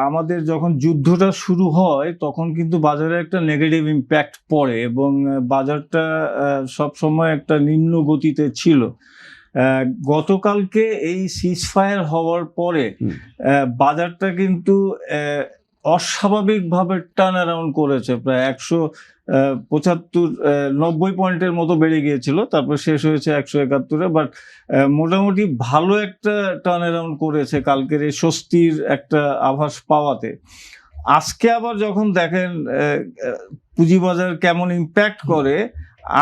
আমাদের যখন যুদ্ধটা শুরু হয় তখন কিন্তু বাজারে একটা নেগেটিভ ইম্প্যাক্ট পড়ে এবং বাজারটা সব সময় একটা নিম্ন গতিতে ছিল। গতকালকে এই সিজফায়ার হওয়ার পরে বাজারটা কিন্তু অস্বাভাবিকভাবে টার্ন অ্যারাউন্ড করেছে, প্রায় 190 পয়েন্টের মতো বেড়ে গিয়েছিল, তারপর শেষ হয়েছে 171-এ। বাট মোটামুটি ভালো একটা টার্ন অ্যারাউন্ড করেছে কালকের এই স্বস্তির একটা আভাস পাওয়াতে। আজকে আবার যখন দেখেন পুঁজিবাজার কেমন ইম্প্যাক্ট করে,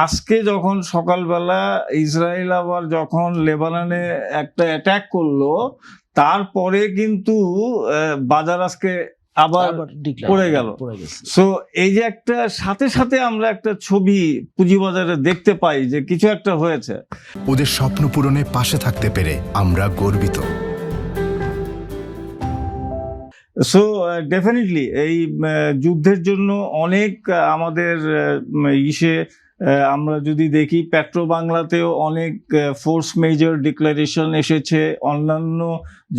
আজকে যখন সকালবেলা ইসরায়েল আবার যখন লেবাননে একটা অ্যাটাক করলো, তারপরে কিন্তু বাজার আজকে আবার পড়ে গেল। সো এই যে একটা সাথে সাথে আমরা একটা ছবি পুঁজিবাজারে দেখতে পাই যে কিছু একটা হয়েছে। ওদের স্বপ্ন পূরণে পাশে থাকতে পেরে আমরা গর্বিত। সো ডেফিনেটলি এই যুদ্ধের জন্য অনেক আমাদের আমরা যদি দেখি পেট্রো বাংলাতেও অনেক ফোর্স মেজর ডিক্লারেশন এসেছে, অন্যান্য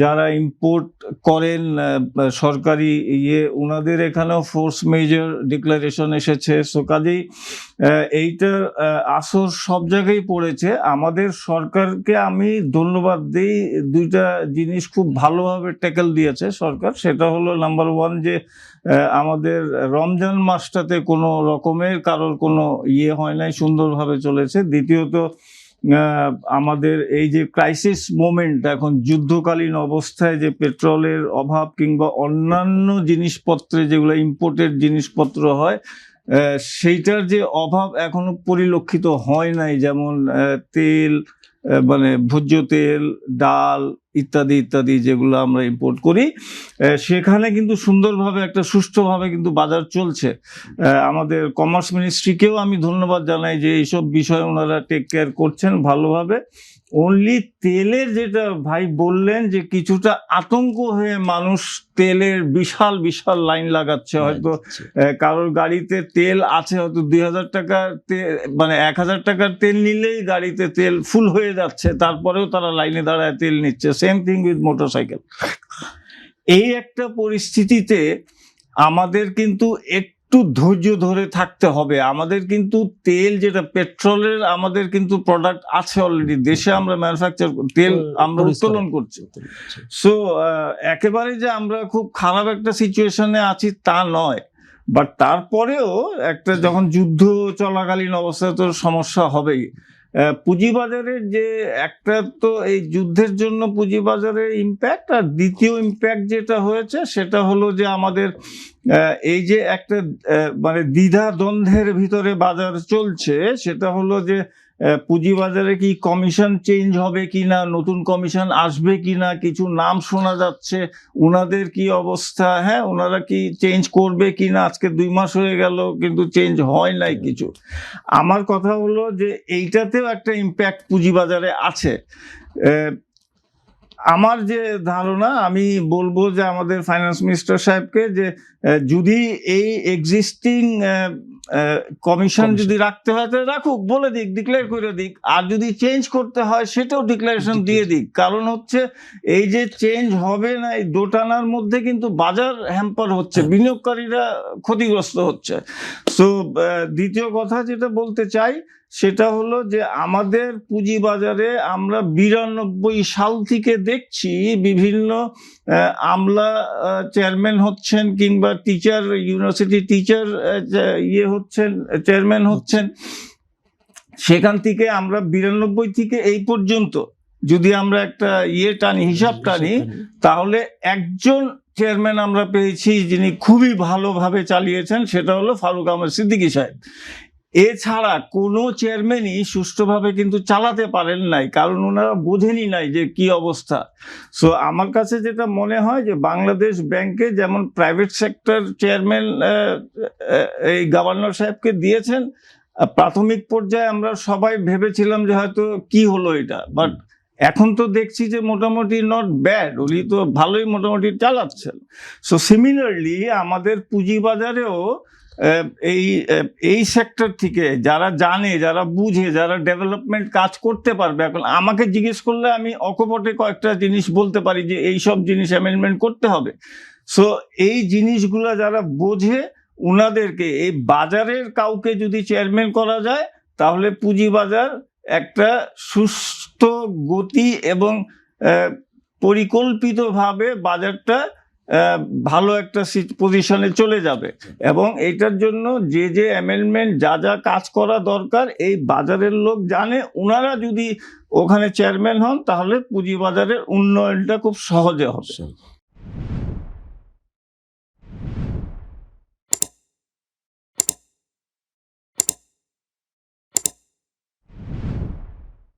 যারা ইম্পোর্ট করেন সরকারি ওনাদের এখানেও ফোর্স মেজর ডিক্লারেশন এসেছে। সো কাজেই এইটার আসর সব জায়গায় পড়েছে। আমাদের সরকারকে আমি ধন্যবাদ দিই, দুইটা জিনিস খুব ভালোভাবে ট্যাকেল দিয়েছে সরকার। সেটা হলো নাম্বার ওয়ান, যে আমাদের রমজান মাসটাতে কোনো রকমের কারোর কোনো হয় নাই, সুন্দরভাবে চলেছে। দ্বিতীয়ত আমাদের এই যে ক্রাইসিস মোমেন্ট, এখন যুদ্ধকালীন অবস্থায় যে পেট্রোলের অভাব কিংবা অন্যান্য জিনিসপত্রে যেগুলো ইম্পোর্টেড জিনিসপত্র হয় সেইটার যে অভাব এখনো পরিলক্ষিত হয় নাই, যেমন তেল, মানে ভোজ্য তেল, ডাল ইত্যাদি ইত্যাদি যেগুলো আমরা ইম্পোর্ট করি, সেখানে কিন্তু সুন্দরভাবে একটা সুষ্ঠুভাবে কিন্তু বাজার চলছে। আমাদের কমার্স মিনিস্ট্রিকেও আমি ধন্যবাদ জানাই যে এইসব বিষয় ওনারা টেক কেয়ার করছেন ভালোভাবে। অনলি তেলের যেটা ভাই বললেন যে কিছুটা আতঙ্ক হয়ে মানুষ তেলের বিশাল বিশাল লাইন লাগাচ্ছে, হয়তো কারোর গাড়িতে তেল আছে, হয়তো 2000 টাকার মানে 1000 টাকার তেল নিলেই গাড়িতে তেল ফুল হয়ে যাচ্ছে, তারপরেও তারা লাইনে দাঁড়ায় তেল নিচ্ছে। Same thing with motorcycle. এই একটা পরিস্থিতিতে আমাদের কিন্তু একটু ধৈর্য ধরে থাকতে হবে। আমাদের কিন্তু তেল যেটা পেট্রোলের আমাদের কিন্তু প্রোডাক্ট আছে অলরেডি দেশে, আমরা ম্যানুফ্যাকচার তেল আমরা উত্তোলন করছি। সো একেবারে যে আমরা খুব খারাপ একটা সিচুয়েশনে আছি তা নয়, বাট তারপরেও একটা যখন যুদ্ধ চলাকালীন অবস্থায় তো সমস্যা হবেই। পুঁজিবাজারের যে একটা তো এই যুদ্ধের জন্য পুঁজিবাজারের ইম্প্যাক্ট, আর দ্বিতীয় ইম্প্যাক্ট যেটা হয়েছে সেটা হলো যে আমাদের এই যে একটা মানে দ্বিধা দ্বন্দ্বের ভিতরে বাজার চলছে, সেটা হলো যে পুঁজিবাজারে কি কমিশন চেঞ্জ হবে কিনা, নতুন কমিশন আসবে কিনা, কিছু নাম শোনা যাচ্ছে, ওনাদের কি অবস্থা, হ্যাঁ ওনারা কি চেঞ্জ করবে কিনা। আজকে 2 মাস হয়ে গেল কিন্তু চেঞ্জ হয় নাই কিছু। আমার কথা হলো যে এইটাতেও একটা ইম্প্যাক্ট পুঁজিবাজারে আছে। আমার যে ধারণা, আমি বলবো যে আমাদের ফাইন্যান্স মিনিস্টার সাহেবকে যে যদি এই এক্সিস্টিং কমিশন যদি রাখতে হয় তাহলে রাখুক, বলে দিক, ডিক্লেয়ার করে দিক। আর যদি চেঞ্জ করতে হয় সেটাও ডিক্লারেশন দিয়ে দিক। কারণ হচ্ছে এই যে চেঞ্জ হবে না, এই দোটানার মধ্যে কিন্তু বাজার হ্যাম্পার হচ্ছে, বিনিয়োগকারীরা ক্ষতিগ্রস্ত হচ্ছে। সো দ্বিতীয় কথা যেটা বলতে চাই সেটা হলো যে আমাদের পুঁজিবাজারে আমরা 92 সাল থেকে দেখছি বিভিন্ন আমলা চেয়ারম্যান হচ্ছেন কিংবা টিচার, ইউনিভার্সিটি টিচার হচ্ছেন, চেয়ারম্যান হচ্ছেন। সেখান থেকে আমরা 92 থেকে এই পর্যন্ত যদি আমরা একটা টানি, হিসাব টানি, তাহলে একজন চেয়ারম্যান আমরা পেয়েছি যিনি খুবই ভালোভাবে চালিয়েছেন, সেটা হলো ফারুক আহমেদ সিদ্দিকী সাহেব। এছাড়া কোনো চেয়ারম্যানই সুষ্ঠুভাবে কিন্তু চালাতে পারেন নাই, কারণ ওনারা বোঝেনি নাই যে কি অবস্থা। সো আমার কাছে যেটা মনে হয় যে বাংলাদেশ ব্যাংকে যেমন প্রাইভেট সেক্টর চেয়ারম্যান এই গভর্নর সাহেবকে দিয়েছেন, প্রাথমিক পর্যায়ে আমরা সবাই ভেবেছিলাম যে হয়তো কি হলো এটা, বাট এখন তো দেখছি যে মোটামুটি নট ব্যাড, উনি তো ভালোই মোটামুটি চালাচ্ছেন। সো সিমিলারলি আমাদের পুঁজিবাজারেও এই সেক্টর থেকে যারা জানে, যারা বুঝে, যারা ডেভেলপমেন্ট কাজ করতে পারবে, এখন আমাকে জিজ্ঞেস করলে আমি অকপটে কয়েকটা জিনিস বলতে পারি যে এই সব জিনিস অ্যামেন্ডমেন্ট করতে হবে। সো এই জিনিসগুলো যারা বোঝে উনাদেরকে, এই বাজারের কাউকে যদি চেয়ারম্যান করা যায় তাহলে পুঁজিবাজার একটা সুস্থ গতি এবং পরিকল্পিতভাবে বাজারটা ভালো একটা পজিশনে চলে যাবে। এবং এটার জন্য যে যে অ্যামেন্ডমেন্ট যা যা কাজ করা দরকার এই বাজারের লোক জানে। ওনারা যদি ওখানে চেয়ারম্যান হন তাহলে পুঁজিবাজারের উন্নয়নটা খুব সহজে হবে।